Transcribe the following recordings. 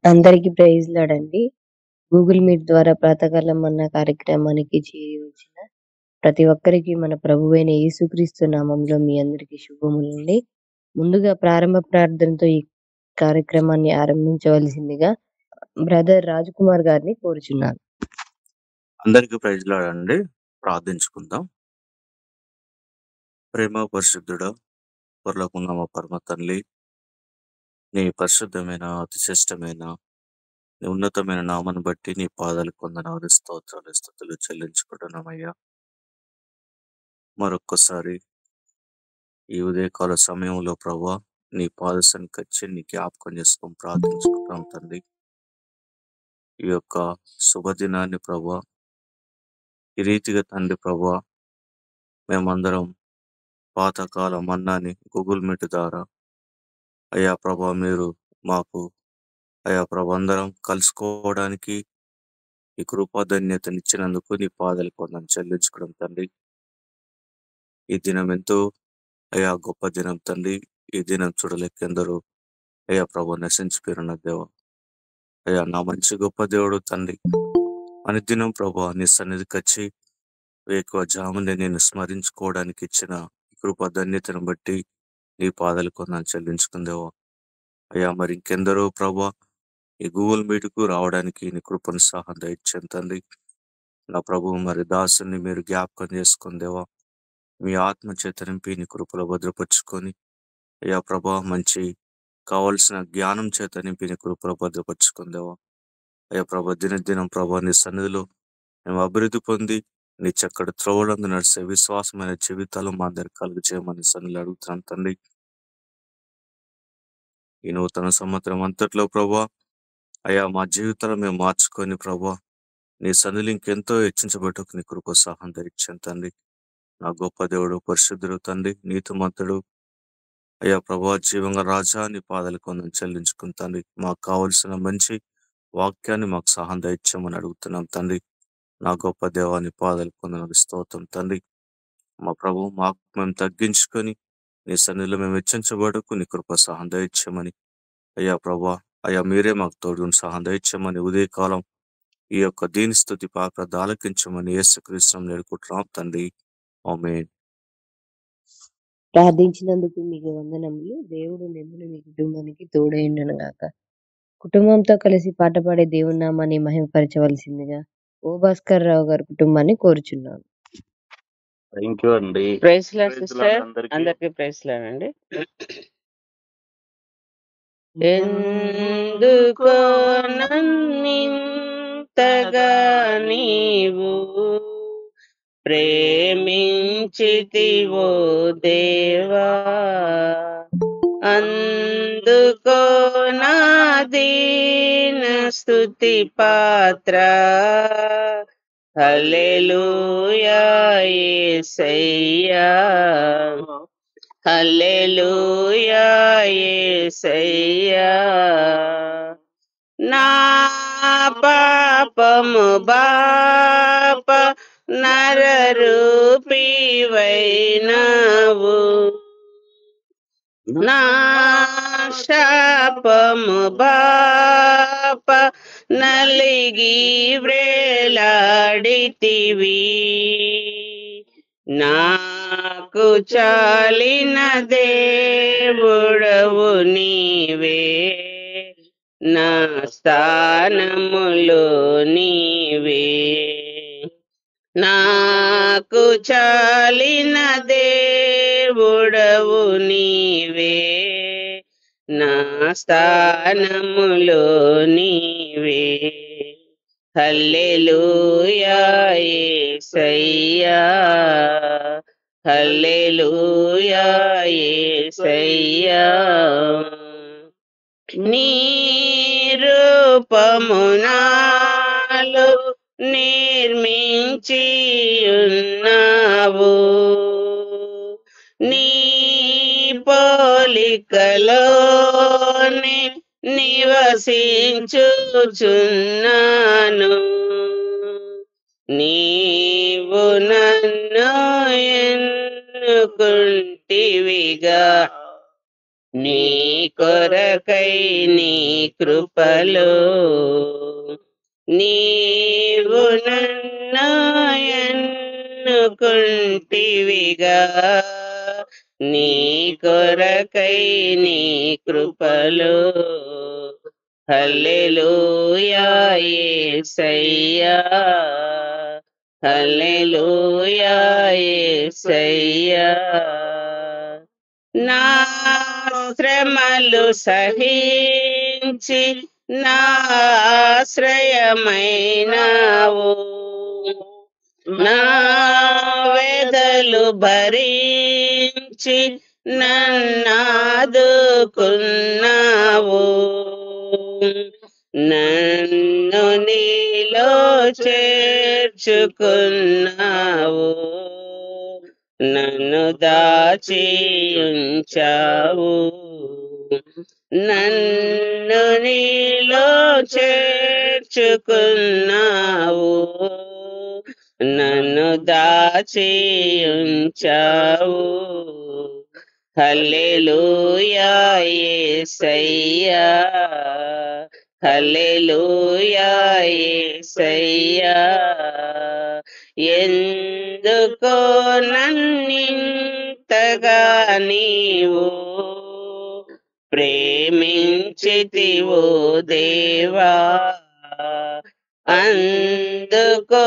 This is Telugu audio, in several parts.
అందరికీ ప్రైజ్ లార్డ్. గూగుల్ మీట్ ద్వారా ప్రాతకాలం మన్నా కార్యక్రమానికి చేరి వచ్చిన ప్రతి ఒక్కరికి మన ప్రభువైన యేసుక్రీస్తు నామంలో మీ అందరికీ శుభములండి. ముందుగా ప్రారంభ ప్రార్థనతో ఈ కార్యక్రమాన్ని ఆరంభించవలసిందిగా బ్రదర్ రాజకుమార్ గారిని కోరుచున్నాను. అందరికీ ప్రైజ్ లార్డ్ అండి. ప్రార్థించుకుందాం. ప్రేమ పరిశుద్ధుడా, పరలోకమున్న మా పరమ తండ్రి, నీ పరిశుద్ధమైన అతిశ్రేష్టమైన నీ ఉన్నతమైన నామను బట్టి నీ పాదాలు కొందనాలు స్తోత్రాలు స్తుతులు చెల్లించుకుంటున్నామయ్యా. మరొక్కసారి ఈ ఉదయకాల సమయంలో ప్రభా నీ పాద సన్నిధికి నీ జ్ఞాపకం చేసుకొని ప్రార్థించుకుంటాం తండ్రి. ఈ యొక్క శుభదినాన్ని ప్రభా ఈ రీతిగా తండ్రి ప్రభా మేమందరం పాతకాల మన్నాని గూగుల్ మీట్ ద్వారా అయ్యా ప్రభా మీరు మాకు అయ్యా ప్రభా అందరం కలుసుకోవడానికి ఈ కృపాధన్యతనిచ్చినందుకు నీ పాదాలు కొందరు చెల్లించుకోవడం తండ్రి. ఈ దినం ఎంతో అయ్యా గొప్ప దినం తండ్రి. ఈ దినం చూడలేకెందరూ అయ్యా ప్రభా నశించిపోయిన దేవ అయ్యా నా మంచి గొప్ప దేవుడు తండ్రి. అనుదినం ప్రభా నీ సన్నిధికి వచ్చి ఎక్కువ జాముని నేను స్మరించుకోవడానికి ఇచ్చిన కృపాధన్యతను బట్టి నీ పాదాలు కొందరు చెల్లించుకుందేవా అయ్యా. మరి ఇంకెందరో ప్రభా ఈ గూగుల్ మీట్కు రావడానికి నీ కృపను సహాయం దయచేయండి తండ్రి. నా ప్రభు మరి దాసుని మీరు జ్ఞాపకం చేసుకుందేవా మీ ఆత్మ చేత నింపి నీ కృపలో భద్రపరుచుకొని అయ్యా ప్రభా మంచి కావలసిన జ్ఞానం చేత నింపి నీ కృపలో భద్రపరుచుకుందేవా అయ్యా ప్రభా దినదినం ప్రభా నీ సన్నిధిలో మేము అభివృద్ధి పొంది నీ చక్కటి త్రోవలందు నడిచే విశ్వాసమైన జీవితాలు మా అందరికి కలుగు చేయమని సన్నిధిలో అడుగుతున్నాను తండ్రి. ఈ నూతన సంవత్సరం అంతట్లో ప్రభా అయ్యా మా జీవితాలు మేము మార్చుకొని ప్రభా నీ సన్నిధిలో ఇంకెంతో హెచ్చించబెట్టుకు నీ కృప సహాయం ధరించాను తండ్రి. నా గొప్ప దేవుడు పరిశుద్ధుడు తండ్రి, నీతిమంతుడు అయ్యా ప్రభా జీవంగా రాజా నీ పాదాలు కొందరు చెల్లించుకుని తండ్రి. మాకు కావలసిన మంచి వాక్యాన్ని మాకు సహాయం దయచేయమని అడుగుతున్నాం తండ్రి. నా గొప్ప దేవాన్ని పాదాలు కొందరు స్తోత్రం తండ్రి. మా ప్రభు మాకు మేము తగ్గించుకొని నీ సన్నిధిలో మేము హెచ్చించబడుకు నీ కృప సహాయం దయచేయమని అయ్యా ప్రభా అయ్యా మీరే మాకు తోడుని సహాయం దయచేయమని ఉదయకాలం ఈ యొక్క దీని స్తుతి పాత్ర ఆలకించమని యేసుక్రీస్తునామములో వేడుకుంటున్నాం తండ్రి. ఆమేన్. ప్రార్థించినందుకు మీకు వందనములు. దేవుడు నెమ్మది మీ కుటుంబానికి తోడైండును గాక. కుటుంబంతో కలిసి పాట పాడే దేవుని నామాన్ని మహిమపరచవలసిందిగా ఓ భాస్కర్ రావు గారి కుటుంబాన్ని కోరుచున్నాను. థ్యాంక్ యూ అండి. Praise lord praise sister, lord అందరికీ. అందరికి ప్రైజ్ లార్డ్ అండి. ఎందుకో నన్నింతగా నీవు ప్రేమించితివో దేవా, అందుకో నా దీన స్తుతి పాత్ర. హల్లెలూయా యేసయ్యా, హల్లెలూయా యేసయ్యా. నా పాపము బాప నరరూపివైనావు, నా శాపము బాప నలిగి వ్రేలాడితివి. నాకు చాలిన దేవుడవు నీవే, నా స్థానములో నీవే. నాకు చాలిన దేవుడవు నీవే, నా స్థానములో నీవే. హల్లెలూయా యేసయ్యా, హల్లెలూయా యేసయ్యా. నీ రూపము నాలో నిర్మించి ఉన్నావు, నీ పోలికలోనే నివసించుచున్నాను. నీవు నన్ను ఎన్నుకుంటివిగా, నీ కొరకై నీ కృపలో నీవు నన్ను ఎన్నుకుంటివిగా, నీ కొరకై నీ కృపలో. హల్లెలూయా యేసయ్యా, హల్లెలూయా యేసయ్యా. నా శ్రమలు సహించి నా ఆశ్రయమైనావు, నా వేదలు భరించి నన్నాదుకున్నావు. నన్ను నీలో చేర్చుకున్నావు, నన్ను దాచి ఉంచావు. నన్ను నీలో చేర్చుకున్నావు, నన్ను దాచి ఉంచావు. హల్లెలూయా యేసయ్యా, హల్లెలూయా యేసయ్యా. ఎందుకో నన్నింతగా నీవు ప్రేమించితివో దేవా, అందుకో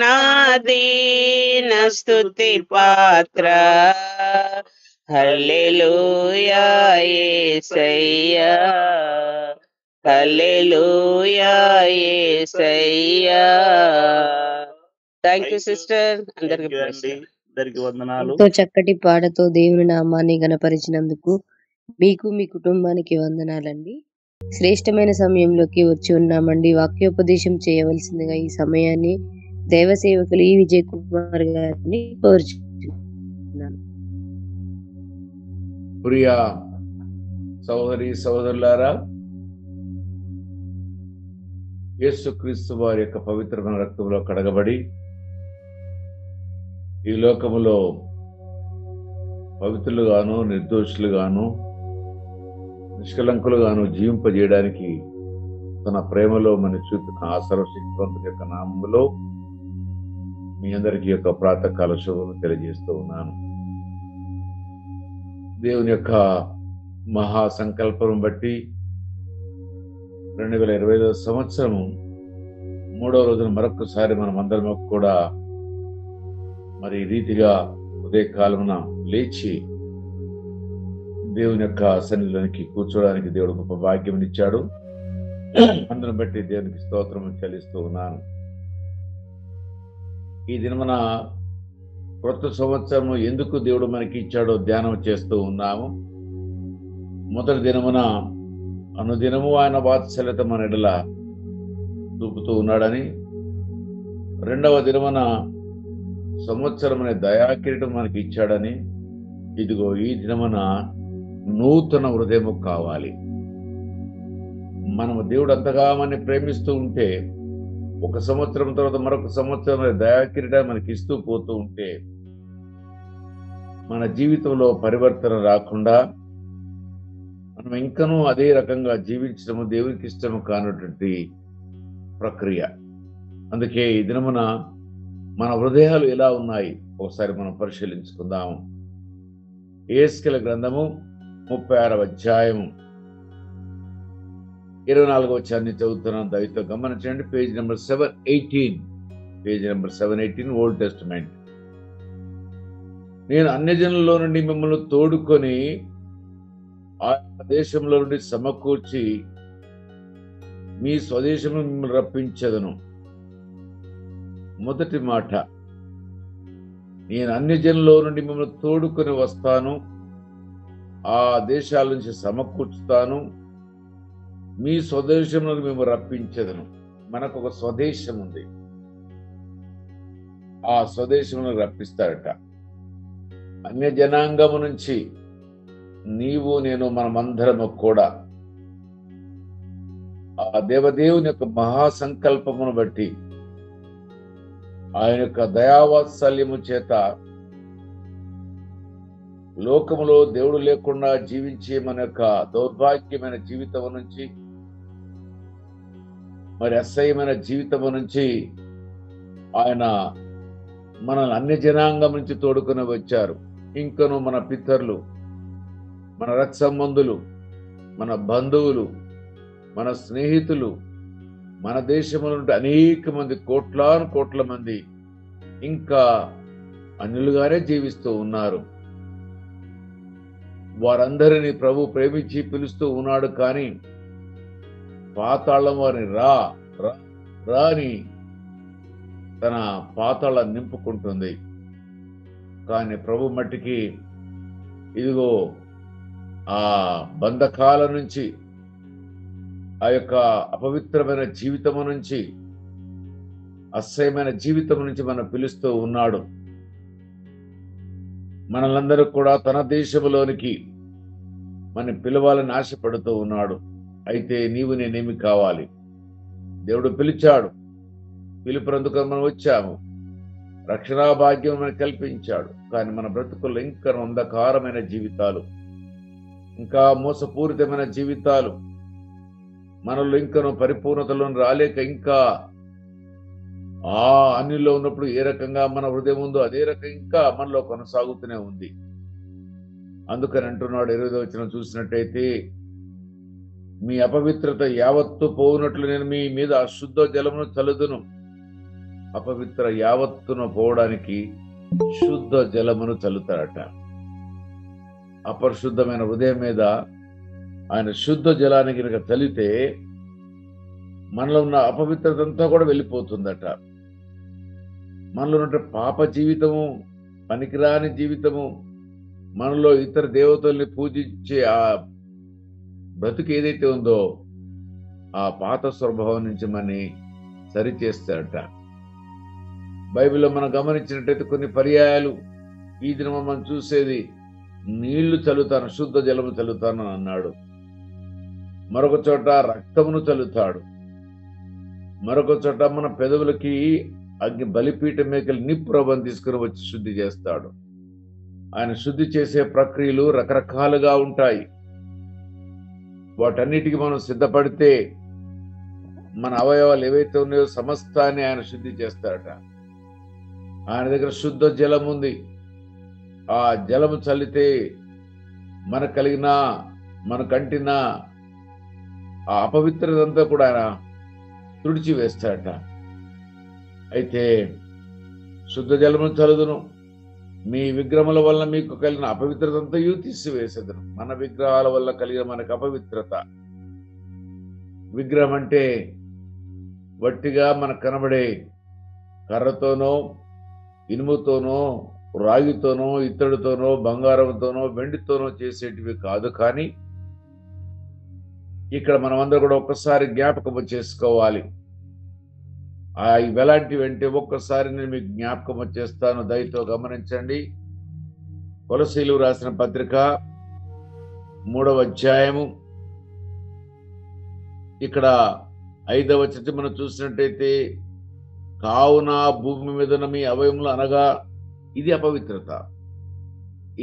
నా దీన స్తుతి పాత్ర. హల్లెలూయా యేసయ్యా, హల్లెలూయా యేసయ్యా. Thank you sister. అందరికి అందరికి వందనాలు. ఎంతో చక్కటి పాటతో దేవుని నామాన్ని గణపరిచినందుకు మీకు మీ కుటుంబానికి వందనాలండి. శ్రేష్టమైన సమయంలోకి వచ్చి ఉన్నామండి. వాక్యోపదేశం చేయవలసిందిగా ఈ సమయాన్ని దైవ సేవకులు ఈ విజయ్ కుమార్ గారిని కోరుచున్నాను. ప్రియ సహోదరి సహోదరులారా, యేసుక్రీస్తు వారి యొక్క పవిత్రమైన రక్తంలో కడగబడి ఈ లోకములో పవిత్రులుగాను నిర్దోషులుగాను నిష్కలంకులుగాను జీవింపజేయడానికి తన ప్రేమలో మన చూపిన ఆ సర్వశక్తివంతుడి యొక్క నామములో మీ అందరికీ యొక్క ప్రాతకాల శుభము తెలియజేస్తూ ఉన్నాను. దేవుని యొక్క మహా సంకల్పం బట్టి 2025 సంవత్సరము 3వ రోజున మరొకసారి మనం అందరం కూడా మరి రీతిగా ఉదయకాలమున లేచి దేవుని యొక్క సన్నిధిలోనికి కూర్చోడానికి దేవుడు గొప్ప భాగ్యం ఇచ్చాడు. అందును బట్టి దేవునికి స్తోత్రం చెల్లిస్తూ ఉన్నాను. ఈ దినమున కొత్త సంవత్సరము ఎందుకు దేవుడు మనకి ఇచ్చాడో ధ్యానం చేస్తూ ఉన్నాము. మొదటి దినమున అనుదినము ఆయన వాత్సల్యత మన ఎడల చూపుతూ ఉన్నాడని, రెండవ దినమున సంవత్సరం అనే దయాకిరీటం మనకి ఇచ్చాడని, ఇదిగో ఈ దినమున నూతన హృదయము కావాలి. మనము దేవుడు అంతగా మనని ప్రేమిస్తూ ఉంటే ఒక సంవత్సరం తర్వాత మరొక సంవత్సరం దయాకిరీటాన్ని మనకి ఇస్తూ పోతూ ఉంటే మన జీవితంలో పరివర్తన రాకుండా మనం ఇంకనూ అదే రకంగా జీవించడము దేవునికి ఇష్టము కానటువంటి ప్రక్రియ. అందుకే ఈ దినమున మన హృదయాలు ఎలా ఉన్నాయి ఒకసారి మనం పరిశీలించుకుందాము. యెహెజ్కేలు గ్రంథము 36వ అధ్యాయము 24వ వచనాన్ని చదువుతున్నాను. దయతో గమనించండి. Page number 718 old testament. నేను అన్యజనుల్లో నుండి మిమ్మల్ని తోడుకొని ఆ దేశంలో నుండి సమకూర్చి మీ స్వదేశంలో మిమ్మల్ని రప్పించదను. మొదటి మాట, నేను అన్యజనుల్లో నుండి మిమ్మల్ని తోడుకొని వస్తాను, ఆ దేశాల నుంచి సమకూర్చుతాను, మీ స్వదేశంలో మేము రప్పించదను. మనకు ఒక స్వదేశం ఉంది, ఆ స్వదేశంలో రప్పిస్తాడట. అన్య జనాంగము నుంచి నీవు నేను మనమందరము కూడా ఆ దేవదేవుని యొక్క మహాసంకల్పమును బట్టి ఆయన యొక్క దయావాత్సల్యము చేత లోకములో దేవుడు లేకుండా జీవించే మన యొక్క దౌర్భాగ్యమైన జీవితం నుంచి, మరి అసహ్యమైన జీవితం నుంచి ఆయన మనల్ని అన్య జనాంగం నుంచి తోడుకొని వచ్చారు. ఇంకను మన పితరులు, మన రక్త సంబంధులు, మన బంధువులు, మన స్నేహితులు, మన దేశంలో నుండి అనేక మంది, కోట్ల మంది ఇంకా అన్యులుగానే జీవిస్తూ ఉన్నారు. వారందరినీ ప్రభు ప్రేమించి పిలుస్తూ ఉన్నాడు. కానీ పాతాళం వారిని రా అని తన పాతాళం నింపుకుంటుంది. కానీ ప్రభు మట్టికి ఇదిగో ఆ బంధకాల నుంచి, ఆ యొక్క అపవిత్రమైన జీవితము నుంచి, అసహ్యమైన జీవితం నుంచి మనం పిలుస్తూ ఉన్నాడు. మనలందరూ కూడా తన దేశంలోనికి మనం పిలవాలని ఆశపడుతూ ఉన్నాడు. అయితే నీవు నేనేమి కావాలి? దేవుడు పిలిచాడు, పిలుపునందుకు మనం వచ్చాము, రక్షణా భాగ్యం మనకు కల్పించాడు. కానీ మన బ్రతుకుల్లో ఇంకా అంధకారమైన జీవితాలు, ఇంకా మోసపూరితమైన జీవితాలు, మనలో ఇంకనూ పరిపూర్ణతలో రాలేక, ఇంకా ఆ అన్నిలో ఉన్నప్పుడు ఏ రకంగా మన హృదయం ఉందో అదే రకం ఇంకా మనలో కొనసాగుతూనే ఉంది. అందుకని అంటున్నాడు 20వ వచనం చూసినట్టయితే, మీ అపవిత్రత యావత్తు పోవునట్లు నేను మీ మీద అశుద్ధ జలమును చల్లుదును. అపవిత్ర యావత్తును పోవడానికి శుద్ధ జలమును చల్లుతాడట. అపరిశుద్ధమైన హృదయం మీద ఆయన శుద్ధ జలాన్ని కనుక చల్లితే మనలో ఉన్న అపవిత్రత అంతా కూడా వెళ్ళిపోతుందట. మనలో ఉన్న పాప జీవితము, పనికిరాని జీవితము, మనలో ఇతర దేవతల్ని పూజించే ఆ బ్రతుకు ఏదైతే ఉందో ఆ పాత స్వభావం నుంచి మనని సరిచేస్తాడట. బైబిల్లో మనం గమనించినట్టయితే కొన్ని పర్యాయాలు ఈ దినం మనం చూసేది, నీళ్లు చల్లుతాను, శుద్ధ జలము చల్లుతాను అని అన్నాడు. మరొక చోట రక్తమును చల్లుతాడు. మరొక చోట మన పెదవులకి అగ్ని బలిపీఠం మేకలు నిప్పురవ్వని తీసుకుని వచ్చి శుద్ధి చేస్తాడు. ఆయన శుద్ధి చేసే ప్రక్రియలు రకరకాలుగా ఉంటాయి. వాటన్నిటికీ మనం సిద్ధపడితే మన అవయవాలు ఏవైతే ఉన్నాయో సమస్తాన్ని ఆయన శుద్ధి చేస్తాడట. ఆయన దగ్గర శుద్ధ జలం ఉంది. ఆ జలము చల్లితే మనకు కలిగిన, మనకంటిన ఆ అపవిత్రత అంతా కూడా ఆయన తుడిచి వేస్తాడట. అయితే శుద్ధ జలమును చల్లుదును, మీ విగ్రహముల వల్ల మీకు కలిగిన అపవిత్రత అంతయు తీసివేసేదను. మన విగ్రహాల వల్ల కలిగిన మనకు అపవిత్రత, విగ్రహం అంటే వట్టిగా మనకు కనబడే కర్రతోనో, ఇనుముతోనో, రాగితోనో, ఇత్తడితోనో, బంగారంతోనో, వెండితోనో చేసేటివి కాదు. కానీ ఇక్కడ మనమందరూ కూడా ఒక్కసారి జ్ఞాపకం చేసుకోవాలి. ఇవి ఎలాంటివి అంటే ఒక్కసారి నేను మీకు జ్ఞాపకం వచ్చేస్తాను, దయతో గమనించండి. కొలసీలు రాసిన పత్రిక 3వ అధ్యాయము ఇక్కడ 5వ వచనం మనం చూసినట్టయితే, కావున భూమి మీద మీ అవయములు అనగా, ఇది అపవిత్రత,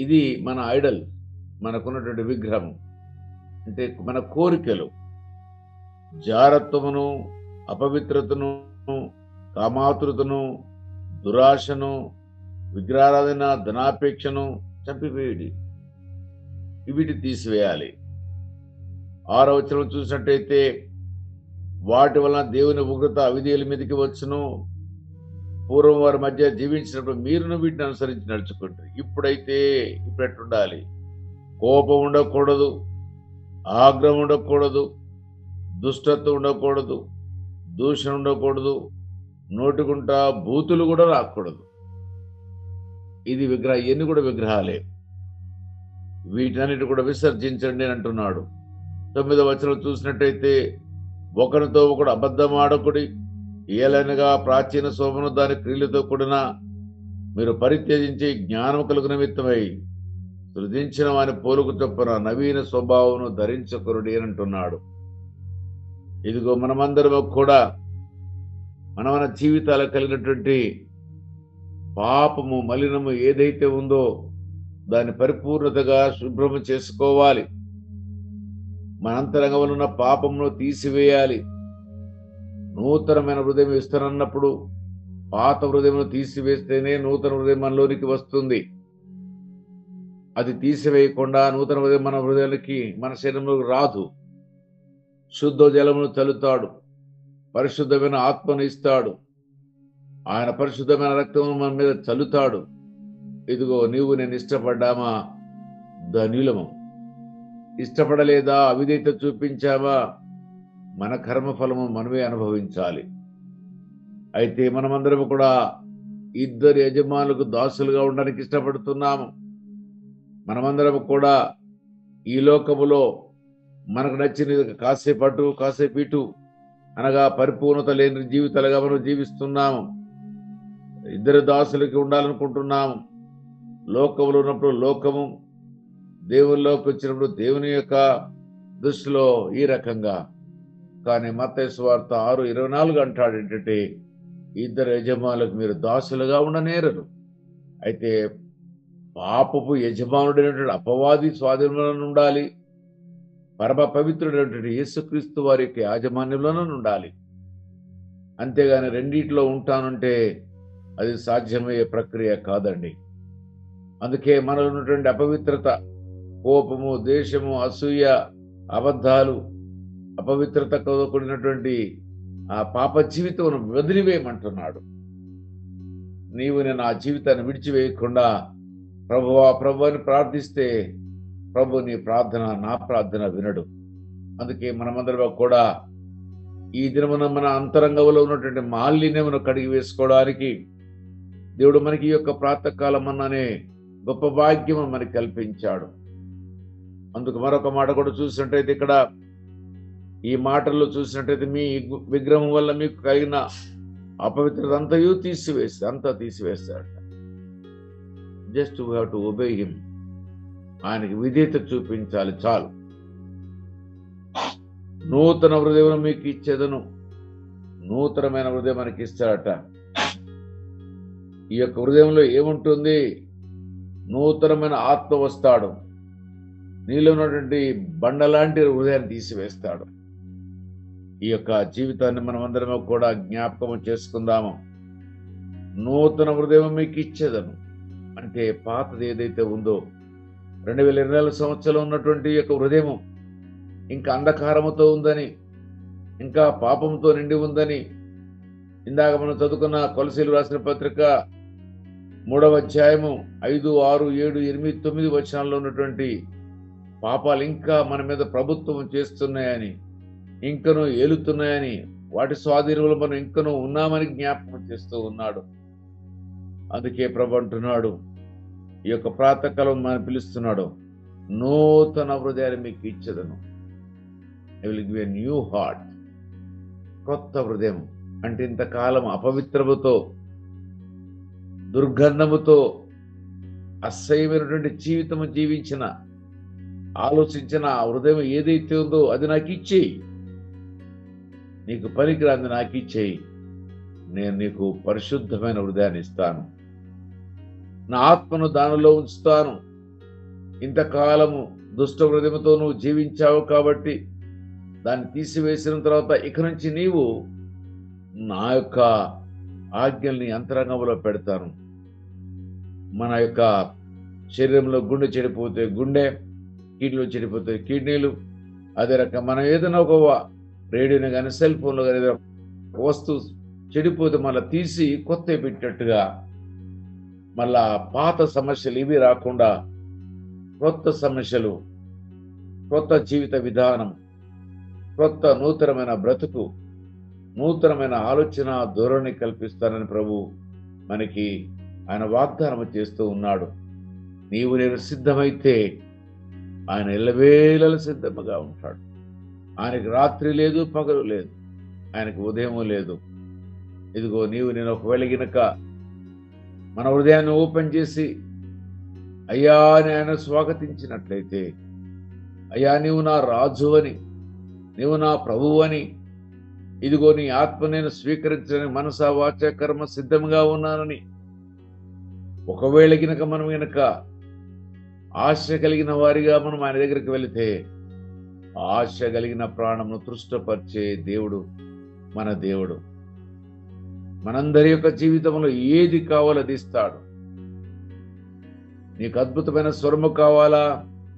ఇది మన ఐడల్, మనకున్నటువంటి విగ్రహం అంటే మన కోరికలు, జారత్వమును, అపవిత్రతను, కామాతురతను, దురాశను, విగ్రహారాధన, ధనాపేక్షను చంపివేయడి. వీటి తీసివేయాలి. 6వ వచనం చూసినట్టయితే, వాటి వలన దేవుని ఉగ్రత అవిధేయుల మీదకి వచ్చును. పూర్వం వారి మధ్య జీవించినప్పుడు మీరును వీటిని అనుసరించి నడుచుకుంటారు. ఇప్పుడైతే ఇప్పుడు ఎట్లుండాలి? కోపం ఉండకూడదు, ఆగ్రహం ఉండకూడదు, దుష్టత్వం ఉండకూడదు, దూషణ ఉండకూడదు, నోటికుంటా బూతులు కూడా రాకూడదు. ఇది ఇవన్నీ కూడా విగ్రహాలే. వీటన్నిటి కూడా విసర్జించండి అని అంటున్నాడు. 9వ వచనం చూసినట్టయితే, ఒకరితో ఒకడు అబద్ధమాడకుడి, ఏలైనగా ప్రాచీన శోభను దాని క్రియలతో కూడిన మీరు పరిత్యజించి జ్ఞానము కలుగు నిమిత్తమై సృజించిన వాని పోలుకు చొప్పున నవీన స్వభావమును ధరించకురుడి అని అంటున్నాడు. ఇదిగో మనమందరం కూడా మన జీవితాలకు కలిగినటువంటి పాపము, మలినము ఏదైతే ఉందో దాన్ని పరిపూర్ణతగా శుభ్రము చేసుకోవాలి. మన అంతరంగంలో ఉన్న పాపమును తీసివేయాలి. నూతనమైన హృదయం ఇస్తానన్నప్పుడు పాత హృదయమును తీసివేస్తేనే నూతన హృదయం మనలోనికి వస్తుంది. అది తీసివేయకుండా నూతన హృదయం మన హృదయానికి, మన శరీరంలోకి రాదు. శుద్ధ జలమును చల్లుతాడు, పరిశుద్ధమైన ఆత్మను ఇస్తాడు, ఆయన పరిశుద్ధమైన రక్తమును మన మీద చల్లుతాడు. ఇదిగో నీవు నేను ఇష్టపడ్డామా? ధన్యులము. ఇష్టపడలేదా? అవిధేయత చూపించామా? మన కర్మఫలము మనమే అనుభవించాలి. అయితే మనమందరం కూడా ఇద్దరు యజమానులకు దాసులుగా ఉండడానికి ఇష్టపడుతున్నాము. మనమందరం కూడా ఈ లోకములో మనకు నచ్చినది కాసేపు అటు కాసేపు ఇటు అనగా పరిపూర్ణత లేని జీవితాలుగా మనం జీవిస్తున్నాము. ఇద్దరు దాసులకి ఉండాలనుకుంటున్నాము. లోకములో ఉన్నప్పుడు లోకము, దేవుల్లోకి వచ్చినప్పుడు దేవుని యొక్క దృష్టిలో ఈ రకంగా. కానీ మత్తయి సువార్త 6:24 అంటాడు ఏంటంటే, ఇద్దరు యజమానులకు మీరు దాసులుగా ఉండనేరరు. అయితే పాపపు యజమానుడైనటువంటి అపవాది స్వాధీనంలో ఉండాలి, పరమ పవిత్రుడైనటువంటి యేసుక్రీస్తు వారి యొక్క యాజమాన్యంలోనే ఉండాలి. అంతేగాని రెండిట్లో ఉంటానంటే అది సాధ్యమయ్యే ప్రక్రియ కాదండి. అందుకే మనలో ఉన్నటువంటి అపవిత్రత, కోపము, ద్వేషము, అసూయ, అబద్ధాలు, అపవిత్రతతో కూడినటువంటి ఆ పాప జీవితం వదిలివేయమంటున్నాడు. నీవు నేను ఆ జీవితాన్ని విడిచివేయకుండా ప్రభువా ప్రభు అని ప్రార్థిస్తే ప్రభు నీ ప్రార్థన, నా ప్రార్థన వినడు. అందుకే మనమందరం కూడా ఈ దినమున మన అంతరంగంలో ఉన్నటువంటి మాలిన్యమును కడిగి వేసుకోవడానికి దేవుడు మనకి ఈ యొక్క ప్రాతకాలం అన్ననే గొప్ప భాగ్యము మనకి కల్పించాడు. అందుకు మరొక మాట కూడా చూసినట్టయితే, ఇక్కడ ఈ మాటల్లో చూసినట్టయితే, మీ విగ్రహం వల్ల మీకు కలిగిన అపవిత్రత అంతా తీసివేస్తాడట. Just we have to obey him. ఆయనకి విధేయత చూపించాలి చాలు. నూతన హృదయం మీకు ఇచ్చేదను. నూతనమైన హృదయం మనకి ఇస్తాడట. ఈ యొక్క హృదయంలో ఏముంటుంది? నూతనమైన ఆత్మ వస్తాడు. నీలో ఉన్నటువంటి బండలాంటి హృదయాన్ని తీసివేస్తాడు. ఈ యొక్క జీవితాన్ని మనం అందరం కూడా జ్ఞాపకం చేసుకుందాము. నూతన హృదయం మీకు ఇచ్చేదను అంటే పాతది ఏదైతే ఉందో 2024 సంవత్సరంలో ఉన్నటువంటి యొక్క హృదయం ఇంకా అంధకారముతో ఉందని, ఇంకా పాపంతో నిండి ఉందని, ఇందాక మనం చదువుకున్న కొలసీలు రాసిన పత్రిక 3వ అధ్యాయము 5, 6, 7, 8, 9 వచనాల్లో ఉన్నటువంటి పాపాలు ఇంకా మన మీద ప్రభుత్వం చేస్తున్నాయని, ఇంకనూ ఏలుతున్నాయని, వాటి స్వాధీనంలో మనం ఇంకనూ ఉన్నామని జ్ఞాపకం చేస్తూ ఉన్నాడు. అందుకే ప్రభు అంటున్నాడు, ఈ యొక్క ప్రాతకాలం మనం పిలుస్తున్నాడు, నూతన హృదయాన్ని మీకు ఇచ్చేదను. I will give a new heart. కొత్త హృదయం అంటే ఇంతకాలం అపవిత్రముతో, దుర్గంధముతో, అసహ్యమైనటువంటి జీవితము జీవించిన, ఆలోచించిన ఆ హృదయం ఏదైతే ఉందో అది నాకు ఇచ్చేయి. నీకు పనికిరాంది నాకు ఇచ్చేయి. నేను నీకు పరిశుద్ధమైన హృదయాన్ని ఇస్తాను. నా ఆత్మను దానిలో ఉంచుతాను. ఇంతకాలము దుష్ట హృదయంతో నువ్వు జీవించావు కాబట్టి దాన్ని తీసివేసిన తర్వాత ఇక నుంచి నీవు నా యొక్క ఆజ్ఞల్ని అంతరంగంలో పెడతాను. మన యొక్క శరీరంలో గుండె చెడిపోతే గుండె, కిడ్నీలు చెడిపోతే కిడ్నీలు, అదే రకం మనం ఏదైనా ఒక రేడియోని కానీ సెల్ ఫోన్లో కానీ ఏదైనా వస్తువు చెడిపోతే మళ్ళీ తీసి కొత్త పెట్టినట్టుగా మళ్ళా పాత సమస్యలు ఇవి రాకుండా కొత్త సమస్యలు, కొత్త జీవిత విధానం, కొత్త నూతనమైన బ్రతుకు, నూతనమైన ఆలోచన ధోరణి కల్పిస్తానని ప్రభు మనకి ఆయన వాగ్దానం చేస్తూ ఉన్నాడు. నీవు నేను సిద్ధమైతే ఆయన ఎల్లవేళలా సిద్ధముగా ఉంటాడు. ఆయనకి రాత్రి లేదు, పగలు లేదు, ఆయనకు ఉదయము లేదు. ఇదిగో నీవు నేను ఒకవేళ గినక మన హృదయాన్ని ఓపెన్ చేసి అయ్యా అని ఆయన స్వాగతించినట్లయితే, అయ్యా నీవు నా రాజు అని, నీవు నా ప్రభువు అని, ఇదిగో నీ ఆత్మ నేను స్వీకరించని మనసా వాచ కర్మ సిద్ధంగా ఉన్నానని ఒకవేళ గినక మనం గనక ఆశ కలిగిన వారిగా మనం ఆయన దగ్గరికి వెళితే ఆశ కలిగిన ప్రాణమును తృష్టపరిచే దేవుడు మన దేవుడు. మనందరి యొక్క జీవితంలో ఏది కావాలో అది ఇస్తాడు. నీకు అద్భుతమైన స్వరము కావాలా,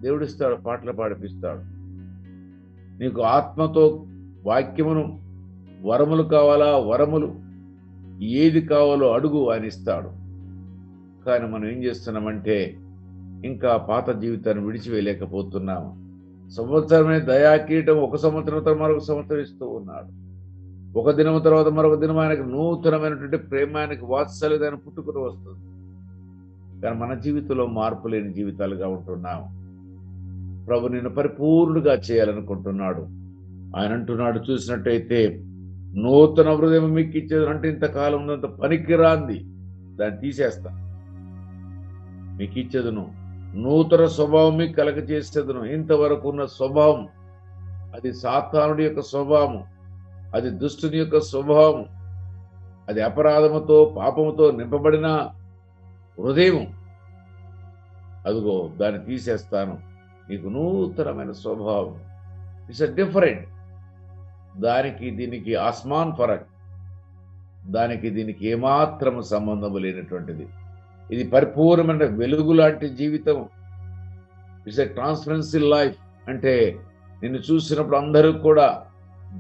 దేవుడిస్తాడు, పాటలు పాడిపిస్తాడు. నీకు ఆత్మతో వాక్యమును వరములు కావాలా, వరములు ఏది కావాలో అడుగు, ఆయన ఇస్తాడు. కానీ మనం ఏం చేస్తున్నామంటే ఇంకా పాత జీవితాన్ని విడిచివేయలేకపోతున్నాము. సంవత్సరమే దయాకీటం ఒక సంవత్సరం తర్వాత మరొక సంవత్సరం ఇస్తూ ఉన్నాడు. ఒక దినం తర్వాత మరొక దినం ఆయనకు నూతనమైనటువంటి ప్రేమ, ఆయనకు వాత్సల్యత పుట్టుకుని వస్తుంది. కానీ మన జీవితంలో మార్పు లేని జీవితాలుగా ఉంటున్నాము. ప్రభు నిన్ను పరిపూర్ణుడిగా చేయాలనుకుంటున్నాడు. ఆయన అంటున్నాడు, చూసినట్టయితే నూతన హృదయం మీకు ఇచ్చేది అంటే ఇంతకాలం ఉన్నంత పనికిరాంది దాన్ని తీసేస్తా, మీకు ఇచ్చేదను. నూతన స్వభావం మీకు కలగ చేసేదను. ఇంతవరకు ఉన్న స్వభావం అది సాతానుడి యొక్క స్వభావం, అది దుష్టుని యొక్క స్వభావం, అది అపరాధముతో పాపముతో నింపబడిన హృదయం. అదిగో దాన్ని తీసేస్తాను, నీకు నూతనమైన స్వభావం. It's different. దానికి దీనికి ఆస్మాన్ ఫరక్, దానికి దీనికి ఏమాత్రము సంబంధము లేనటువంటిది. ఇది పరిపూర్ణమైన వెలుగు లాంటి జీవితం. It's a transparency life. అంటే నిన్ను చూసినప్పుడు అందరూ కూడా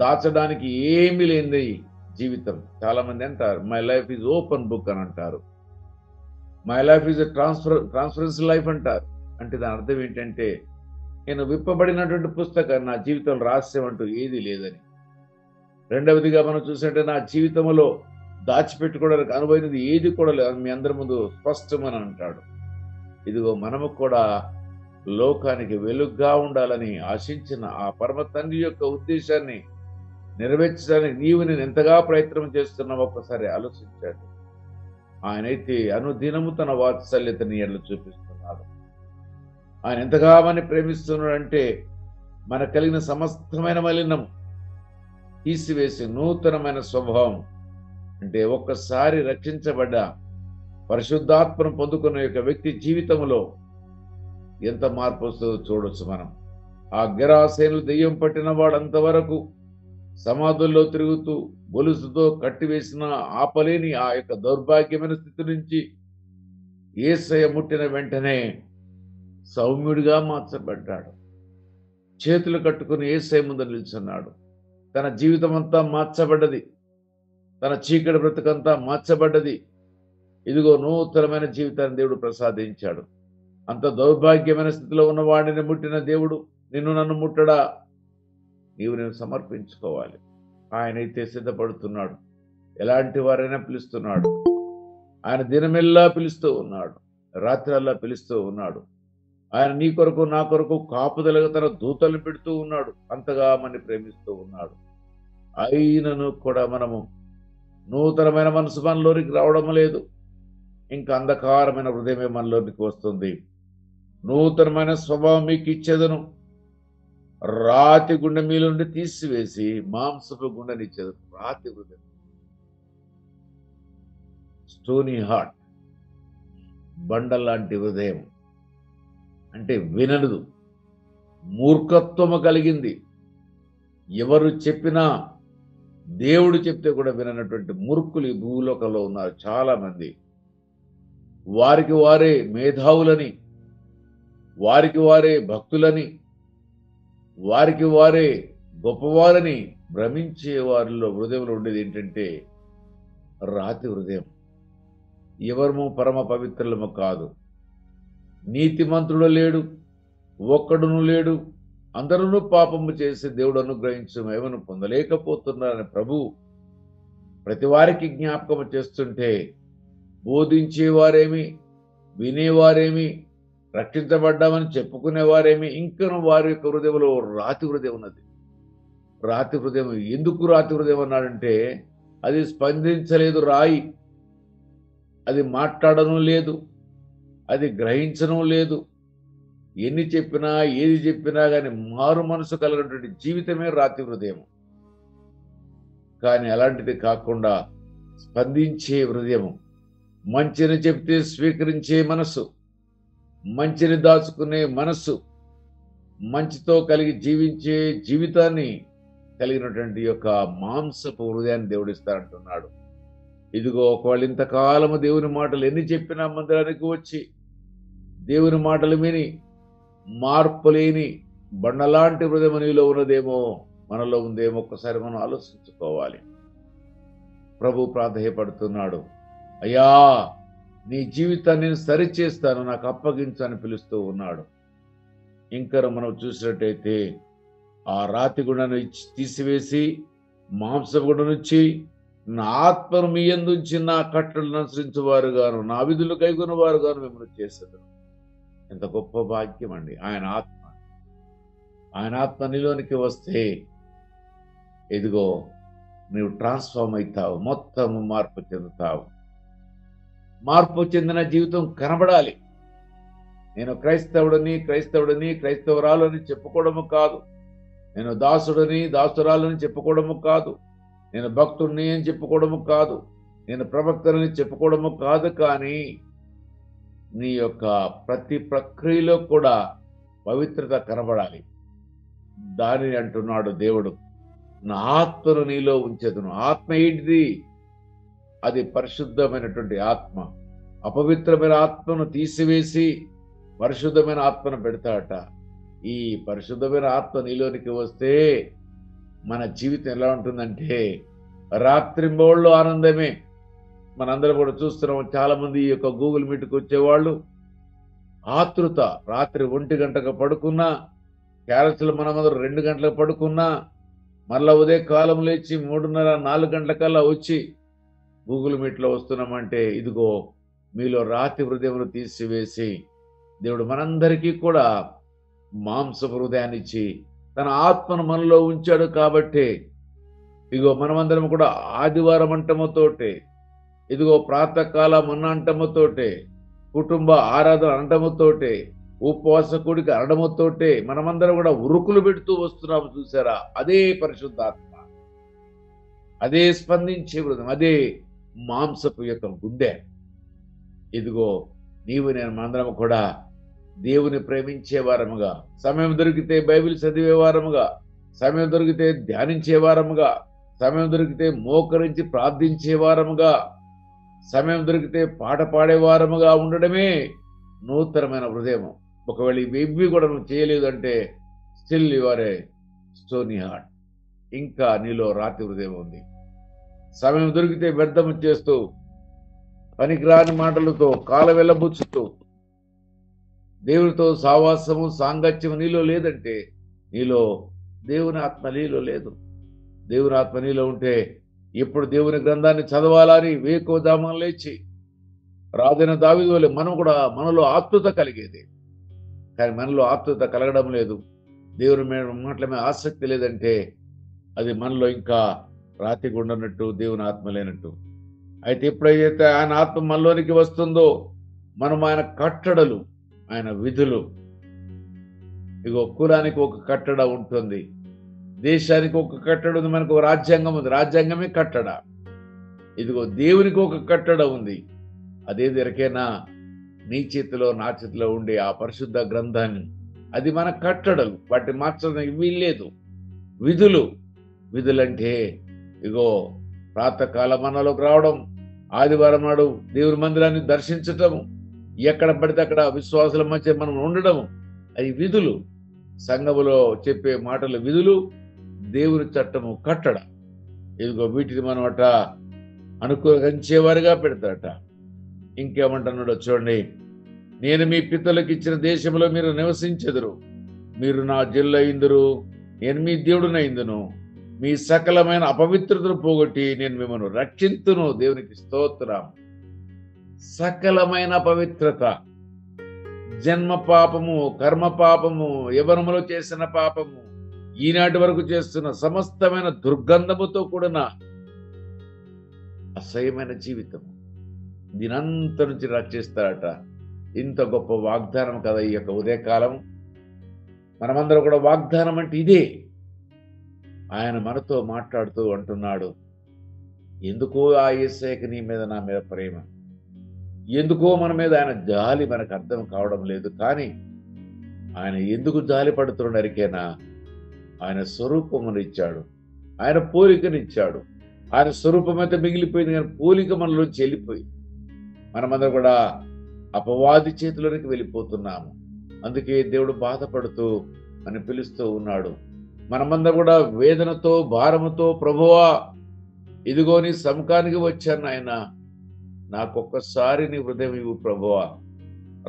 దాచడానికి ఏమీ లేని జీవితం. చాలా మంది అంటారు my life is open book అని అంటారు. My life is a transparency life అంటారు. అంటే దాని అర్థం ఏంటంటే నేను విప్పబడినటువంటి పుస్తకం, నా జీవితం రహస్యం అంటూ ఏది లేదని. రెండవదిగా మనం చూసినట్టే నా జీవితంలో దాచిపెట్టుకోవడానికి అనుభవించింది ఏది కూడా లేదు, మీ అందరి ముందు స్పష్టమని అంటాడు. ఇదిగో మనము కూడా లోకానికి వెలుగుగా ఉండాలని ఆశించిన ఆ పరమ తండ్రి యొక్క ఉద్దేశాన్ని నెరవేర్చడానికి నీవు నేను ఎంతగా ప్రయత్నం చేస్తున్నావు ఒక్కసారి ఆలోచించండి. ఆయనైతే అనుదినము తన వాత్సల్యతని ఎడల చూపిస్తున్నాడు. ఆయన ఎంతగా మనని ప్రేమిస్తున్నాడంటే మన కలిగిన సమస్తమైన మలినం తీసివేసి నూతనమైన స్వభావం, అంటే ఒక్కసారి రక్షించబడ్డ పరిశుద్ధాత్మను పొందుకున్న యొక్క వ్యక్తి జీవితంలో ఎంత మార్పు వస్తుందో చూడొచ్చు మనం. ఆ గెరాసేనులు దెయ్యం పట్టిన వాడంతవరకు సమాధుల్లో తిరుగుతూ గొలుసుతో కట్టివేసిన ఆపలేని ఆ యొక్క దౌర్భాగ్యమైన స్థితి నుంచి యేసయ్య ముట్టిన వెంటనే సౌమ్యుడిగా మార్చబడ్డాడు. చేతులు కట్టుకుని యేసయ్య ముందు నిల్చున్నాడు. తన జీవితం అంతా మార్చబడ్డది, తన చీకటి బ్రతుకంతా మార్చబడ్డది. ఇదిగో నూతనమైన జీవితాన్ని దేవుడు ప్రసాదించాడు. అంత దౌర్భాగ్యమైన స్థితిలో ఉన్న వాడిని ముట్టిన దేవుడు నిన్ను నన్ను ముట్టడా? నీవు నేను సమర్పించుకోవాలి. ఆయనైతే సిద్ధపడుతున్నాడు. ఎలాంటి వారైనా పిలుస్తున్నాడు. ఆయన దినమెల్లా పిలుస్తూ ఉన్నాడు, రాత్రల్లా పిలుస్తూ ఉన్నాడు. ఆయన నీ కొరకు నా కొరకు కాపుదలగా తన దూతలను పెడుతూ ఉన్నాడు. అంతగా మనని ప్రేమిస్తూ ఉన్నాడు. అయినను కూడా మనము నూతనమైన మనసు మనలోనికి రావడం లేదు. ఇంకా అంధకారమైన హృదయమే మనలోనికి వస్తుంది. నూతనమైన స్వభావం మీకు ఇచ్చేదను, రాతి గుండె మీలో నుండి తీసివేసి మాంసపు గుండెనిచ్చేదను. రాతి హృదయం, స్టోనీ హార్ట్, బండలాంటి హృదయం, అంటే వినదు, మూర్ఖత్వము కలిగింది. ఎవరు చెప్పినా, దేవుడు చెప్తే కూడా విననటువంటి మూర్ఖులు ఈ భూలోకంలో ఉన్నారు చాలా మంది. వారికి వారే మేధావులని, వారికి వారే భక్తులని, వారికి వారే గొప్పవారని భ్రమించే వారిలో హృదయంలో ఉండేది ఏంటంటే రాతి హృదయం. ఎవరము పరమ పవిత్రులము కాదు, నీతిమంతుడు లేడు, ఒక్కడును లేడు, అందరూ పాపము చేసి దేవుడు అనుగ్రహించు ఏమను పొందలేకపోతున్నారని ప్రభు ప్రతి వారికి జ్ఞాపకం చేస్తుంటే బోధించేవారేమి, వినేవారేమి, రక్షించబడ్డామని చెప్పుకునేవారేమి, ఇంకను వారి యొక్క హృదయంలో రాతి హృదయం ఉన్నది. రాతి హృదయం. ఎందుకు రాతి హృదయం అన్నాడంటే అది స్పందించలేదు, రాయి. అది మాట్లాడడం లేదు, అది గ్రహించడం లేదు. ఎన్ని చెప్పినా ఏది చెప్పినా కానీ మారు మనసు కలిగినటువంటి జీవితమే రాతి హృదయం. కానీ అలాంటిది కాకుండా స్పందించే హృదయం, మంచిని చెప్తే స్వీకరించే మనసు, మంచిని దాచుకునే మనస్సు, మంచితో కలిగి జీవించే జీవితాన్ని కలిగినటువంటి యొక్క మాంసపు హృదయాన్ని దేవుడిస్తారంటున్నాడు. ఇదిగో ఒకవేళ ఇంతకాలము దేవుని మాటలు ఎన్ని చెప్పినా మందిరానికి వచ్చి దేవుని మాటలు విని మార్పు లేని బండలాంటి హృదయం నీలో ఉన్నదేమో, మనలో ఉందేమో ఒక్కసారి మనం ఆలోచించుకోవాలి. ప్రభు ప్రాధేయపడుతున్నాడు, అయ్యా నీ జీవితాన్ని నేను సరిచేస్తాను, నాకు అప్పగించు అని పిలుస్తూ ఉన్నాడు. ఇంకా మనం చూసినట్టయితే ఆ రాతి గుండను తీసివేసి మాంసపు గుండ నుంచి నా ఆత్మను మీ యందుంచి నా కట్టలను అనుసరించు వారుగాను నా విధులు కైగొన్న వారుగాను మిమ్మల్ని చేసేది. ఎంత గొప్ప భాగ్యం అండి. ఆయన ఆత్మ నీలోనికి వస్తే ఇదిగో నీవు ట్రాన్స్ఫార్మ్ అవుతావు, మొత్తం మార్పు చెందుతావు. మార్పు చెందిన జీవితం కనబడాలి. నేను క్రైస్తవుడని క్రైస్తవురాలని చెప్పుకోవడము కాదు, నేను దాసురాలని చెప్పుకోవడము కాదు, నేను భక్తుడిని అని చెప్పుకోవడము కాదు, నేను ప్రవక్తని చెప్పుకోవడము కాదు. కానీ నీ యొక్క ప్రతి ప్రక్రియలో కూడా పవిత్రత కనబడాలి. దానిని అంటున్నాడు దేవుడు, నా ఆత్మను నీలో ఉంచెదను. ఆత్మ ఏంటిది? అది పరిశుద్ధమైనటువంటి ఆత్మ. అపవిత్రమైన ఆత్మను తీసివేసి పరిశుద్ధమైన ఆత్మను పెడతాడట. ఈ పరిశుద్ధమైన ఆత్మ నీలోనికి వస్తే మన జీవితం ఎలా ఉంటుందంటే రాత్రింబోళ్ళు ఆనందమే. మనందరం కూడా చూస్తున్నాం, చాలా మంది ఈ యొక్క గూగుల్ మీట్కి వచ్చేవాళ్ళు ఆతృత. రాత్రి 1 గంటకు పడుకున్నా, క్యారెట్స్లో మనమందరం 2 గంటలకు పడుకున్నా, మళ్ళా ఉదయం కాలం లేచి 3:30-4 గంటలకల్లా వచ్చి గూగుల్ మీట్లో వస్తున్నామంటే ఇదిగో మీలో రాతి హృదయమును తీసివేసి దేవుడు మనందరికీ కూడా మాంసపు హృదయాన్ని ఇచ్చి తన ఆత్మను మనలో ఉంచాడు. కాబట్టి ఇదిగో మనమందరం కూడా ఆదివారం అంటముతోటే, ఇదిగో ప్రాతకాల మన్న అంటముతోటే, కుటుంబ ఆరాధన అనటముతోటే, ఉపవాస కూడిక అనడముతోటే మనమందరం కూడా ఉరుకులు పెడుతూ వస్తున్నాము. చూసారా? అదే పరిశుద్ధాత్మ, అదే స్పందించే హృదయం, అదే మాంసపు యొక్క గుండె. ఇదిగో నీవు నేను మనందరం కూడా దేవుని ప్రేమించే వారముగా, సమయం దొరికితే బైబిల్ చదివే వారముగా, సమయం దొరికితే ధ్యానించే వారముగా, సమయం దొరికితే మోకరించి ప్రార్థించే వారముగా, సమయం దొరికితే పాట పాడే వారముగా ఉండడమే నూతనమైన హృదయం. ఒకవేళ ఇవి కూడా నువ్వు చేయలేదు అంటే still you are a stony heart. ఇంకా నీలో రాతి హృదయం ఉంది. సమయం దొరికితే వ్యర్థము చేస్తూ, పనికిరాని మాటలతో కాల వెళ్ళబుచ్చుతూ, దేవునితో సావాసము సాంగత్యము నీలో లేదంటే నీలో దేవుని ఆత్మ నీలో లేదు. దేవుని ఆత్మ నీలో ఉంటే ఇప్పుడు దేవుని గ్రంథాన్ని చదవాలని వేకువజామున లేచి రాజైన దావీదు వలె మనం కూడా మనలో ఆత్రుత కలిగేది. కానీ మనలో ఆత్రుత కలగడం లేదు, దేవుని మాటల మీద ఆసక్తి లేదంటే అది మనలో ఇంకా రాతి గుండన్నట్టు, దేవుని ఆత్మ లేనట్టు. అయితే ఎప్పుడైతే ఆయన ఆత్మ మనలోనికి వస్తుందో మనం ఆయన కట్టడలు, ఆయన విధులు, ఇగో కులానికి ఒక కట్టడ ఉంటుంది, దేశానికి ఒక కట్టడ ఉంది, మనకు ఒక రాజ్యాంగం ఉంది, రాజ్యాంగమే కట్టడ. ఇదిగో దేవునికి ఒక కట్టడ ఉంది. అదే దొరికేనా నీ చేతిలో నా చేతిలో ఉండే ఆ పరిశుద్ధ గ్రంథాన్ని, అది మన కట్టడలు, వాటిని మార్చడానికి వీల్లేదు. విధులంటే ఇగో ప్రాతకాల మనలోకి రావడం, ఆదివారం నాడు దేవుని మందిరాన్ని దర్శించటము, ఎక్కడ పడితే అక్కడ విశ్వాసుల మధ్య మనం ఉండడము, అవి విధులు. సంఘములో చెప్పే మాటలు విధులు, దేవుని చట్టము కట్టడ. ఇదిగో వీటిని మనం అట అనుకరించేవారిగా పెడతాడట. ఇంకేమంటున్నాడో చూడండి, నేను మీ పితలకు ఇచ్చిన దేశంలో మీరు నివసించెదరు, మీరు నా జల్లు అయిందురు, నేను మీ దేవుడునైందును, మీ సకలమైన అపవిత్రతను పోగొట్టి నేను మిమ్మల్ని రక్షింతును. దేవునికి స్తోత్రం. సకలమైన పవిత్రత, జన్మ పాపము, కర్మ పాపము, యవ్వనములో చేసిన పాపము, ఈనాటి వరకు చేస్తున్న సమస్తమైన దుర్గంధముతో కూడిన అసహ్యమైన జీవితం, దీనంత నుంచి రక్షిస్తాడట. ఇంత గొప్ప వాగ్దానం కదా ఈ యొక్క ఉదయకాలం. మనమందరం కూడా వాగ్దానం అంటే ఇదే. ఆయన మనతో మాట్లాడుతూ అంటున్నాడు, ఎందుకో ఆ యేసయ్యకి నీ మీద నా మీద ప్రేమ, ఎందుకో మన మీద ఆయన జాలి మనకు అర్థం కావడం లేదు. కానీ ఆయన ఎందుకు జాలి పడుతున్నారికేనా? ఆయన స్వరూపమునిచ్చాడు, ఆయన పోలికనిచ్చాడు. ఆయన స్వరూపం అయితే మిగిలిపోయింది, కానీ పోలిక మనలోంచి వెళ్ళిపోయింది. మనమందరం కూడా అపవాది చేతిలోనికి వెళ్ళిపోతున్నాము. అందుకే దేవుడు బాధపడుతూ అని పిలుస్తూ ఉన్నాడు. మనమందరం కూడా వేదనతో భారముతో, ప్రభువా ఇదిగో నీ సముఖానికి వచ్చాను ఆయన, నాకొక్కసారి నీ హృదయం ఇవ్వు ప్రభువా.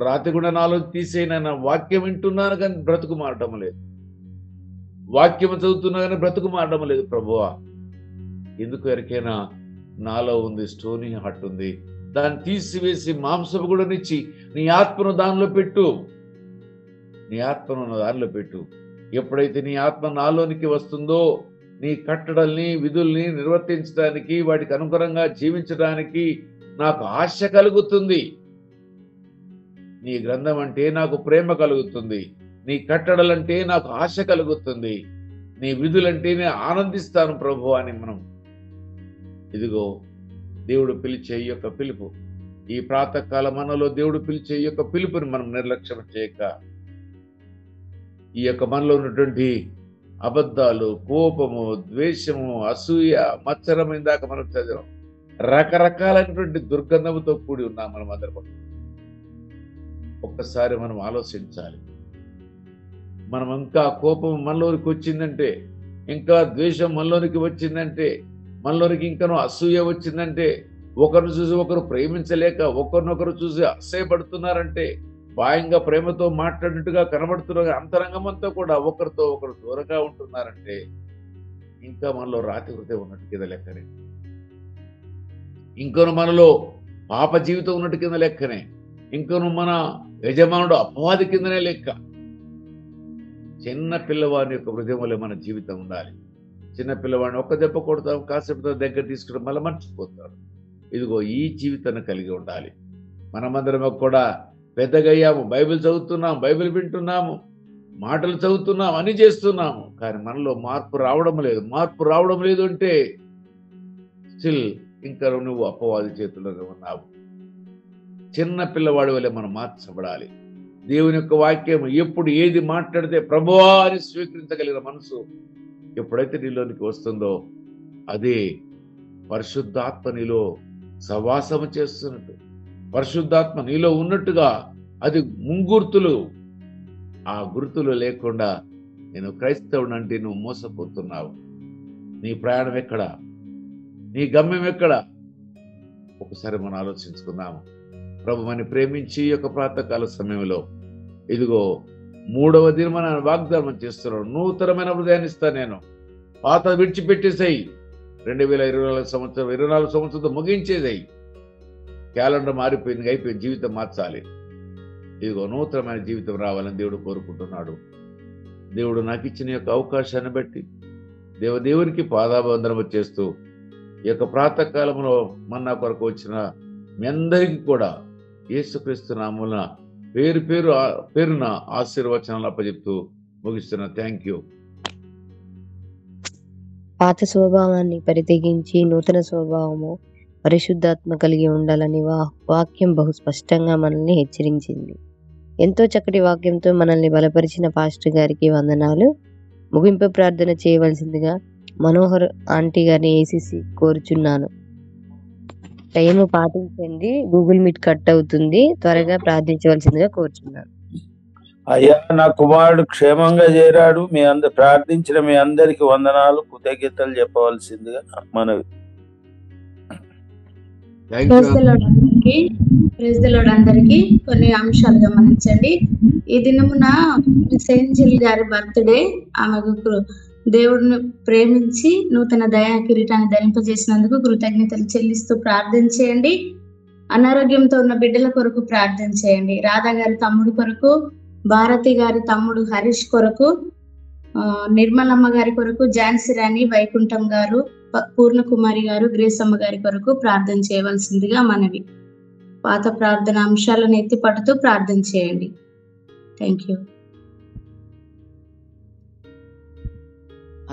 రాత్రి కూడా నాలో తీసేయన వాక్యం వింటున్నాను కానీ బ్రతుకు మారడం లేదు, వాక్యం చదువుతున్నా కానీ బ్రతుకు మారడం లేదు ప్రభువా. ఎందుకు ఎరికైనా నాలో ఉంది స్టోనీ హార్ట్ ఉంది, దాన్ని తీసివేసి మాంసపు కూడా నిచ్చి నీ ఆత్మను దానిలో పెట్టు, నీ ఆత్మను దానిలో పెట్టు. ఎప్పుడైతే నీ ఆత్మ నాలోనికి వస్తుందో నీ కట్టడల్ని విధుల్ని నిర్వర్తించడానికి, వాటికి అనుగుణంగా జీవించడానికి నాకు ఆశ కలుగుతుంది. నీ గ్రంథం అంటే నాకు ప్రేమ కలుగుతుంది, నీ కట్టడలంటే నాకు ఆశ కలుగుతుంది, నీ విధులంటే నేను ఆనందిస్తాను ప్రభు అని మనం ఇదిగో దేవుడు పిలిచే ఈ యొక్క పిలుపు, ఈ ప్రాతకాల మనలో దేవుడు పిలిచే ఈ యొక్క పిలుపుని మనం నిర్లక్ష్యం చేయక, ఈ యొక్క మనలో ఉన్నటువంటి అబద్ధాలు, కోపము, ద్వేషము, అసూయ, మత్సరం ఇందాక మనం చదివాం, రకరకాలైనటువంటి దుర్గంధముతో కూడి ఉన్నాం మనం అందరం. ఒక్కసారి మనం ఆలోచించాలి. మనం ఇంకా కోపం మనలోనికి వచ్చిందంటే, ఇంకా ద్వేషం మనలోనికి వచ్చిందంటే, మనలోనికి ఇంకనూ అసూయ వచ్చిందంటే, ఒకరిని చూసి ఒకరు ప్రేమించలేక ఒకరినొకరు చూసి అసహ్యపడుతున్నారంటే, బాయంగా ప్రేమతో మాట్లాడినట్టుగా కనబడుతున్నారు, అంతరంగమంతా కూడా ఒకరితో ఒకరు దూరంగా ఉంటున్నారంటే, ఇంకా మనలో రాతి హృదయం ఉన్నట్టు కింద లెక్కనే, ఇంకను మనలో పాప జీవితం ఉన్నట్టు కింద లెక్కనే, ఇంకను మన యజమానుడు అపవాది కిందనే లెక్క. చిన్న పిల్లవాడిని యొక్క హృదయం వల్ల మన జీవితం ఉండాలి. చిన్న పిల్లవాడిని ఒక్క దెబ్బ కొడతాం, కాసేపు దగ్గర తీసుకుంటాం, మళ్ళీ మర్చిపోతాడు. ఇదిగో ఈ జీవితాన్ని కలిగి ఉండాలి. మనమందరం కూడా పెద్దగయ్యాము, బైబిల్ చదువుతున్నాం, బైబిల్ వింటున్నాము, మాటలు చదువుతున్నాం, అని చేస్తున్నాము, కానీ మనలో మార్పు రావడం లేదు. మార్పు రావడం లేదు అంటే స్టిల్ ఇంకా నువ్వు అపవాది చేతుల్లోనే ఉన్నావు. చిన్న పిల్లవాడి వల్లే మనం మార్చబడాలి. దేవుని యొక్క వాక్యం ఎప్పుడు ఏది మాట్లాడితే ప్రభువా అని స్వీకరించగలిగిన మనసు ఎప్పుడైతే నీలోనికి వస్తుందో, అదే పరిశుద్ధాత్మ నీలో సవాసము చేస్తున్నట్టు, పరిశుద్ధాత్మ నీలో ఉన్నట్టుగా అది ముంగుర్తులు. ఆ గుర్తులు లేకుండా నేను క్రైస్తవుడు అంటే నువ్వు మోసపోతున్నావు. నీ ప్రయాణం ఎక్కడ, నీ గమ్యం ఎక్కడ? ఒకసారి మనం ఆలోచించుకుందాము. ప్రభు మనని ప్రేమించి యొక్క ప్రాతకాల సమయంలో ఇదిగో 3వ దినమని వాగ్దానం చేస్తున్నాడు. నూతనమైన హృదయాన్ని ఇస్తా, నేను పాత విడిచిపెట్టేసాయి, 2024 సంవత్సరం 24 సంవత్సరంతో ముగించేసాయి, క్యాలెండర్ మారిపోయింది, అయిపోయింది, జీవితం మార్చాలి. ఇదిగో నూతనమైన జీవితం రావాలని దేవుడు కోరుకుంటున్నాడు. దేవుడు నాకు ఇచ్చిన యొక్క అవకాశాన్ని బట్టి దేవునికి పాదాబంధనం చేస్తూ ఈ యొక్క ప్రాతకాలంలో మన్నా కొరకు వచ్చిన మీ అందరికీ కూడా యేసుక్రీస్తు నామమున పేరున ఆశీర్వచనాలు అప్పచెప్తూ ముగిస్తున్నా. Thank you. పాత స్వభావాన్ని పరిత్యజించి నూతన స్వభావము పరిశుద్ధాత్మ కలిగి ఉండాలని వాక్యం బహు స్పష్టంగా మనల్ని హెచ్చరించింది. ఎంతో చక్కటి వాక్యంతో మనల్ని బలపరిచిన పాస్టర్ గారికి వందనాలు. ముగింపు ప్రార్థన చేయవలసిందిగా మనోహర్ ఆంటీ గారిని ఏసీసీ కోరుచున్నాను. టైం పాటించండి, గూగుల్ మీట్ కట్ అవుతుంది, త్వరగా ప్రార్థించవలసిందిగా కోరుచున్నాను. అయ్యా, నా కుమారుడు క్షేమంగా చేరాడు. ప్రార్థించిన మీ అందరికి వందనాలు, కృతజ్ఞతలు చెప్పవలసిందిగా మనవి. ప్రైజ్ ది లార్డ్ అందరికి కొన్ని అంశాలు గమనించండి. ఈ దినమున సెయింజిల్ గారి బర్త్డే. ఆమెకు దేవుడిని ప్రేమించి నూతన దయా కిరీటాన్ని ధరింపజేసినందుకు కృతజ్ఞతలు చెల్లిస్తూ ప్రార్థన చేయండి. అనారోగ్యంతో ఉన్న బిడ్డల కొరకు ప్రార్థన చేయండి. రాధా గారి తమ్ముడు కొరకు, భారతి గారి తమ్ముడు హరీష్ కొరకు, నిర్మలమ్మ గారి కొరకు, ఝాన్సీ రాణి, వైకుంఠం గారు, పూర్ణకుమారి గారు, గ్రేసమ్మ గారి కొరకు ప్రార్థన చేయవలసిందిగా మనవి. పాత ప్రార్థన అంశాలను ఎత్తిపడుతూ ప్రార్థన చేయండి. Thank you.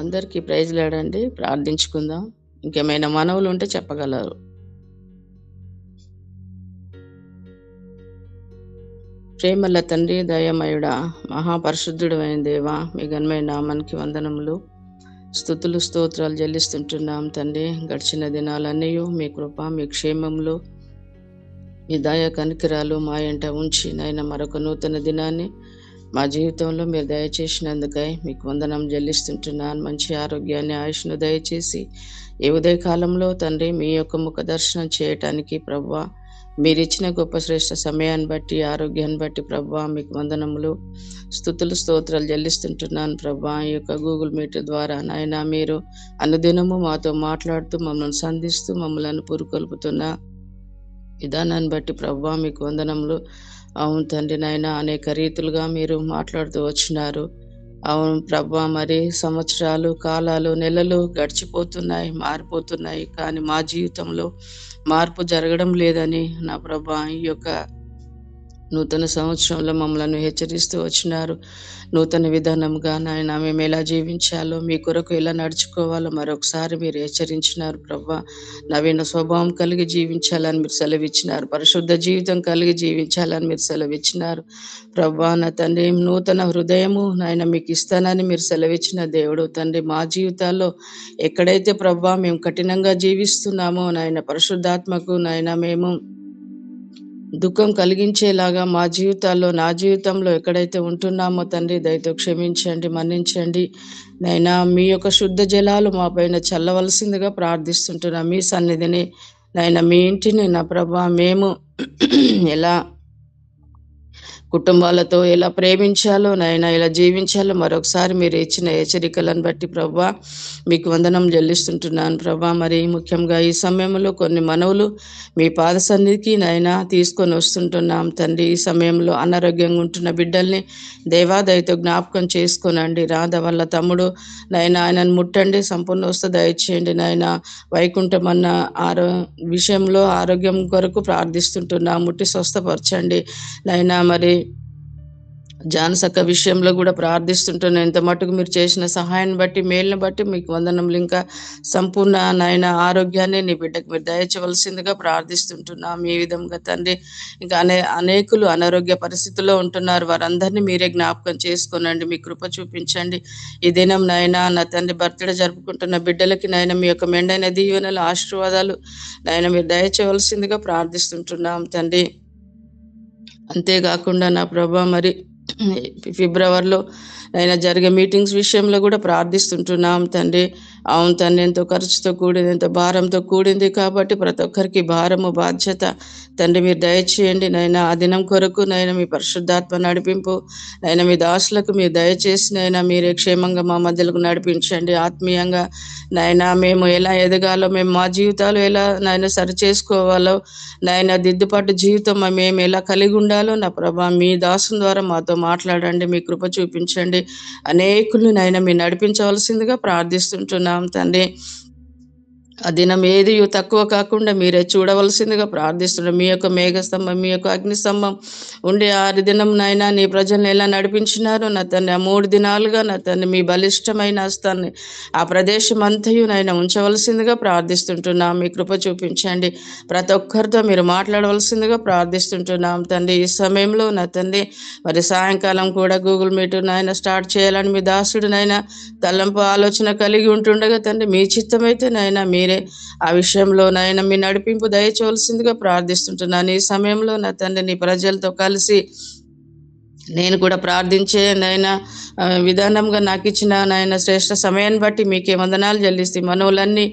అందరికీ ప్రైజ్ లాడండి. ప్రార్థించుకుందాం. ఇంకేమైనా మనవులు ఉంటే చెప్పగలరు. ప్రేమల తండ్రి, దయమయుడా, మహాపరిశుద్ధుడు అయిన దేవా, మీ ఘనమైన నామానికి వందనములు, స్తుతులు, స్తోత్రాలు చెల్లిస్తుంటున్నాం తండ్రి. గడిచిన దినాలన్నీ మీ కృప, మీ క్షేమంలో, మీ దయ కనికరాలు మా ఎంట ఉంచి నైనా మరొక నూతన దినాన్ని మా జీవితంలో మీరు దయచేసినందుకై మీకు వందనం చెల్లిస్తుంటున్నాను. మంచి ఆరోగ్యాన్ని, ఆయుష్ను దయచేసి ఈ ఉదయ కాలంలో తండ్రి మీ యొక్క ముఖ దర్శనం చేయటానికి ప్రభువా, మీరిచ్చిన గొప్ప శ్రేష్ఠ సమయాన్ని బట్టి, ఆరోగ్యాన్ని బట్టి ప్రభువా మీకు వందనములు, స్తుతులు, స్తోత్రాలు చెల్లిస్తుంటున్నాను ప్రభువా. ఈ యొక్క గూగుల్ మీట్ ద్వారా నాయన మీరు అనుదినము మాతో మాట్లాడుతూ మమ్మల్ని సంధిస్తూ మమ్మల్ని పురుకొల్పుతున్న విధానాన్ని బట్టి ప్రభువా మీకు వందనములు. అవును తండ్రి నాయన, అనేక రీతులుగా మీరు మాట్లాడుతూ వచ్చినారు. అవును ప్రభువా, మరి సంవత్సరాలు, కాలాలు, నెలలు గడిచిపోతున్నాయి, మారిపోతున్నాయి, కానీ మా జీవితంలో మార్పు జరగడం లేదని నా ప్రభువా ఈ యొక్క నూతన సంవత్సరంలో మమ్మల్ని హెచ్చరిస్తూ వచ్చినారు. నూతన విధానంగా నాయన మేము ఎలా జీవించాలో, మీ కొరకు ఎలా నడుచుకోవాలో మరొకసారి మీరు హెచ్చరించినారు ప్రభువా. నవీన స్వభావం కలిగి జీవించాలని మీరు సెలవిచ్చినారు. పరిశుద్ధ జీవితం కలిగి జీవించాలని మీరు సెలవిచ్చినారు ప్రభువా. నా తండ్రి, నూతన హృదయము నాయన మీకు ఇస్తానని మీరు సెలవిచ్చిన దేవుడు తండ్రి. మా జీవితాల్లో ఎక్కడైతే ప్రభువా మేము కఠినంగా జీవిస్తున్నామో నాయన, పరిశుద్ధాత్మకు నాయన మేము దుఃఖం కలిగించేలాగా మా జీవితాల్లో, నా జీవితంలో ఎక్కడైతే ఉంటున్నామో తండ్రి దయతో క్షమించండి, మన్నించండి నైనా. మీ యొక్క శుద్ధ జలాలు మా పైన చల్లవలసిందిగా ప్రార్థిస్తుంటున్నా. మీ సన్నిధిని నైనా, మీ ఇంటిని నా ప్రభా మేము ఎలా కుటుంబాలతో ఎలా ప్రేమించాలో నైనా, ఎలా జీవించాలో మరొకసారి మీరు ఇచ్చిన హెచ్చరికలను బట్టి ప్రభా మీకు వందనం చెల్లిస్తుంటున్నాను ప్రభా. మరి ముఖ్యంగా ఈ సమయంలో కొన్ని మనవులు మీ పాద సన్నిధికి నైనా తీసుకొని వస్తుంటున్నాం తండ్రి. ఈ సమయంలో అనారోగ్యంగా ఉంటున్న బిడ్డల్ని దేవాదయతో జ్ఞాపకం చేసుకోనండి. రాధ వల్ల తమ్ముడు నైనా, ఆయనను ముట్టండి, సంపూర్ణ వస్తు దయచేయండి నైనా. వైకుంఠం అన్న విషయంలో ఆరోగ్యం కొరకు ప్రార్థిస్తుంటున్నా, ముట్టి స్వస్థపరచండి నైనా. మరి జాన్సక్క విషయంలో కూడా ప్రార్థిస్తుంటున్నాను. ఎంత మటుకు మీరు చేసిన సహాయాన్ని బట్టి, మేలుని బట్టి మీకు వందనములు. ఇంకా సంపూర్ణ నాయన ఆరోగ్యాన్ని నీ బిడ్డకు మీరు దయచేయవలసిందిగా ప్రార్థిస్తుంటున్నాం. ఈ విధంగా తండ్రి, ఇంకా అనేకులు అనారోగ్య పరిస్థితుల్లో ఉంటున్నారు. వారందరినీ మీరే జ్ఞాపకం చేసుకోనండి, మీ కృప చూపించండి. ఈ దినం నాయన నా తండ్రి బర్త్డే జరుపుకుంటున్న బిడ్డలకి నాయన మీ యొక్క మెండైన దీవెనలు, ఆశీర్వాదాలు నాయన మీరు దయచేయవలసిందిగా ప్రార్థిస్తుంటున్నాం తండ్రి. అంతేకాకుండా నా ప్రభా, మరి ఫిబ్రవరిలో అయినా జరిగే మీటింగ్స్ విషయంలో కూడా ప్రార్థిస్తుంటున్నాం తండ్రి. అవును తండ్రి, ఎంతో ఖర్చుతో కూడింది, ఎంతో భారంతో కూడింది కాబట్టి ప్రతి ఒక్కరికి భారము, బాధ్యత తండ్రి మీరు దయచేయండి నైనా. ఆ దినం కొరకు నైనా మీ పరిశుద్ధాత్మ నడిపింపు నైనా, మీ దాసులకు మీరు దయచేసి నైనా మీరే క్షేమంగా మా మధ్యలకు నడిపించండి. ఆత్మీయంగా నైనా మేము ఎలా ఎదగాలో, మేము మా జీవితాలు ఎలా నైనా సరి చేసుకోవాలో నైనా, దిద్దుబాటు జీవితం మేము ఎలా కలిగి ఉండాలో నా ప్రభా మీ దాసుని ద్వారా మాతో మాట్లాడండి, మీ కృప చూపించండి. అనేకులు నైనా మీరు నడిపించవలసిందిగా ప్రార్థిస్తుంటున్నాం తండ్రి. ఆ దినం ఏది తక్కువ కాకుండా మీరే చూడవలసిందిగా ప్రార్థిస్తున్నాం. మీ యొక్క మేఘస్తంభం, మీ యొక్క అగ్నిస్తంభం ఉండే 6 దినం నాయన నీ ప్రజలను ఎలా నడిపించినారో నా తండ్రి, ఆ 3 దినాలుగా నా తండ్రి మీ బలిష్టమైన హస్తాన్ని ఆ ప్రదేశం అంతయు నాయన ఉంచవలసిందిగా ప్రార్థిస్తుంటున్నాం. మీ కృప చూపించండి. ప్రతి ఒక్కరితో మీరు మాట్లాడవలసిందిగా ప్రార్థిస్తుంటున్నాం తండ్రి. ఈ సమయంలో నా తండ్రి, మరి సాయంకాలం కూడా గూగుల్ మీట్ నాయన స్టార్ట్ చేయాలని మీ దాసుడు నాయన తలంపు ఆలోచన కలిగి ఉంటుండగా తండ్రి, మీ చిత్తమైతే నాయన మీరే ఆ విషయంలో నాయన మీ నడిపింపు దయచేయవలసిందిగా ప్రార్థిస్తుంటున్నాను. ఈ సమయంలో నా తండ్రి నీ ప్రజలతో కలిసి నేను కూడా ప్రార్థించే నాయన విధానంగా నాకు ఇచ్చిన నాయన శ్రేష్ఠ సమయాన్ని బట్టి మీకే వందనాలు చెల్లిస్తూ మనవులన్నీ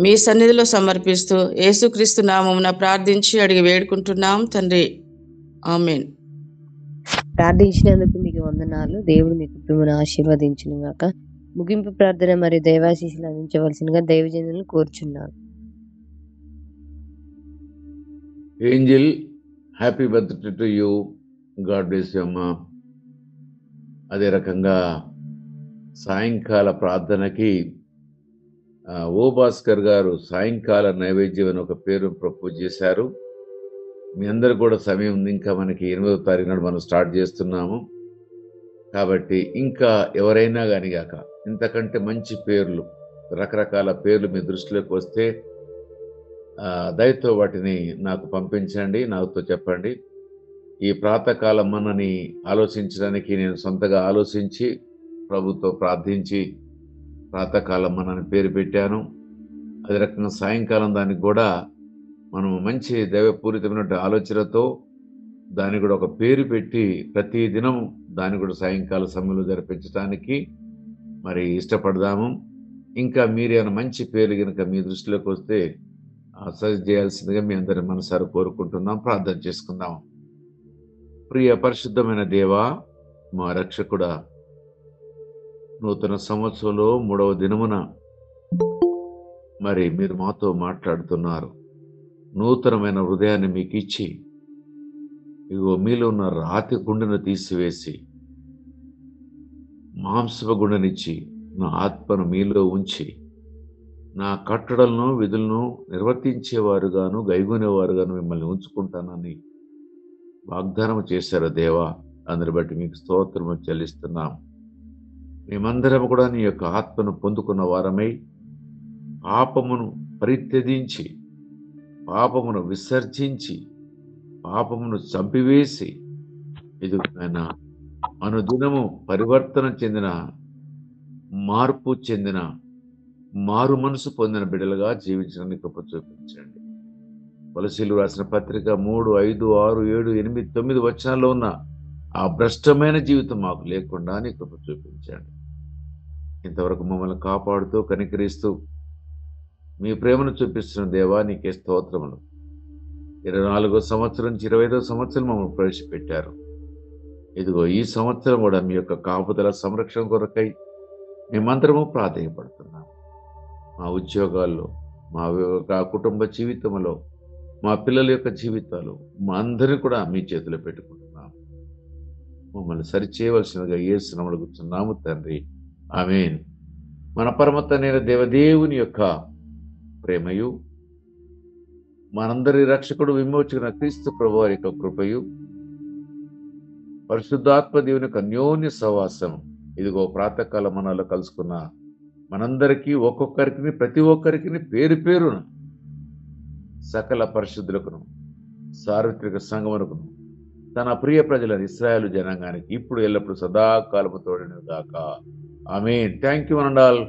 మీ సన్నిధిలో సమర్పిస్తూ యేసుక్రీస్తు నామమున ప్రార్థించి అడిగి వేడుకుంటున్నాం తండ్రి. ఆమేన్. ప్రార్థించినందుకు మీకు వందనాలు. దేవుడు మీ కుటుంబాన్ని ఆశీర్వదించును గాక. ముగింపు ప్రార్థన మరియు దైవాశీస్సులు అందించవలసిందిగా దైవజనులను కోరుచున్నాను. Angel, happy birthday to you. God bless you అమ్మా. అదే రకంగా సాయంకాల ప్రార్థనకి ఓ భాస్కర్ గారు సాయంకాల నైవేద్యం అని ఒక పేరు ప్రపోజ్ చేశారు. మీ అందరు కూడా సమయం ఉంది, ఇంకా మనకి 8వ తారీఖు నాడు మనం స్టార్ట్ చేస్తున్నాము. కాబట్టి ఇంకా ఎవరైనా కానీ కాక ఇంతకంటే మంచి పేర్లు, రకరకాల పేర్లు మీ దృష్టిలోకి వస్తే దయతో వాటిని నాకు పంపించండి, నాతో చెప్పండి. ఈ ప్రాతకాల మనని ఆలోచించడానికి నేను సొంతగా ఆలోచించి ప్రభుతో ప్రార్థించి ప్రాతకాలం మనని పేరు పెట్టాను. అదే రకంగా సాయంకాలం దానికి కూడా మనం మంచి దైవపూరితమైన ఆలోచనతో దానికి కూడా ఒక పేరు పెట్టి ప్రతి దినం దాన్ని కూడా సాయంకాల సమయంలో జరిపించడానికి మరి ఇష్టపడదాము. ఇంకా మీరేమైనా మంచి పేరు కనుక మీ దృష్టిలోకి వస్తే సజెస్ట్ చేయాల్సిందిగా మీ అందరి మనసారా కోరుకుంటున్నాం. ప్రార్థన చేసుకుందాం. ప్రియ పరిశుద్ధమైన దేవా, మా రక్షకుడా, నూతన సంవత్సరంలో 3వ దినమున మరి మీరు మాతో మాట్లాడుతున్నారు. నూతనమైన హృదయాన్ని మీకు ఇచ్చి ఇగో మీలో ఉన్న రాతి గుండెను తీసివేసి మాంసపు గుండెనిచ్చి నా ఆత్మను మీలో ఉంచి నా కట్టడలను విధులను నిర్వర్తించేవారుగాను గైగొనేవారుగాను మిమ్మల్ని ఉంచుకుంటానని వాగ్దానం చేశారు దేవా. అందరి బట్టి మీకు స్తోత్రము చెల్లిస్తున్నాం. మేమందరం కూడా నీ యొక్క ఆత్మను పొందుకున్న వారమై పాపమును పరిత్యజించి పాపమును విసర్జించి పాపమును చంపివేసి ఎదుగునైనా అనుదినము పరివర్తన చెందిన మార్పు చెందిన మారు మనసు పొందిన బిడ్డలుగా జీవించడానికి కృప చూపించండి. కొలసీలు రాసిన పత్రిక 3, 5, 6, 7, 8, 9 వచనాల్లో ఉన్న ఆ భ్రష్టమైన జీవితం మాకు లేకుండా నీ కృప చూపించండి. ఇంతవరకు మమ్మల్ని కాపాడుతూ కనికరిస్తూ మీ ప్రేమను చూపిస్తున్న దేవా నీకే స్తోత్రములు. 24వ సంవత్సరం నుంచి 25వ సంవత్సరం మమ్మల్ని ప్రవేశపెట్టారు. ఇదిగో ఈ సంవత్సరం కూడా మీ యొక్క కాపుదల సంరక్షణ కొరకై మేమందరము ప్రాధాన్యపడుతున్నాం. మా ఉద్యోగాల్లో, మా కుటుంబ జీవితంలో, మా పిల్లల యొక్క జీవితాలు మా అందరినీ కూడా మీ చేతిలో పెట్టుకుంటున్నాం. మమ్మల్ని సరిచేయవలసినగా యేసు నామములో కూర్చున్నాము తండ్రి, ఆమేన్. మన పరమ తండ్రి దేవదేవుని యొక్క ప్రేమయు మనందరి రక్షకుడు విమోచకున క్రీస్తు ప్రభువారి యొక్క కృపయు పరిశుద్ధాత్మ దేవుని యొక్క అన్యోన్య సహవాసం ఇదిగో ప్రాతకాల మనలో కలుసుకున్న మనందరికీ ఒక్కొక్కరికి ప్రతి ఒక్కరికి పేరు పేరున సకల పరిశుద్ధులకును సార్వత్రిక సంగమునకును తన ప్రియ ప్రజల ఇశ్రాయేలు జనాంగానికి ఇప్పుడు ఎల్లప్పుడు సదాకాలము తోడను గాక. ఆమేన్. Thank you అనండాల్.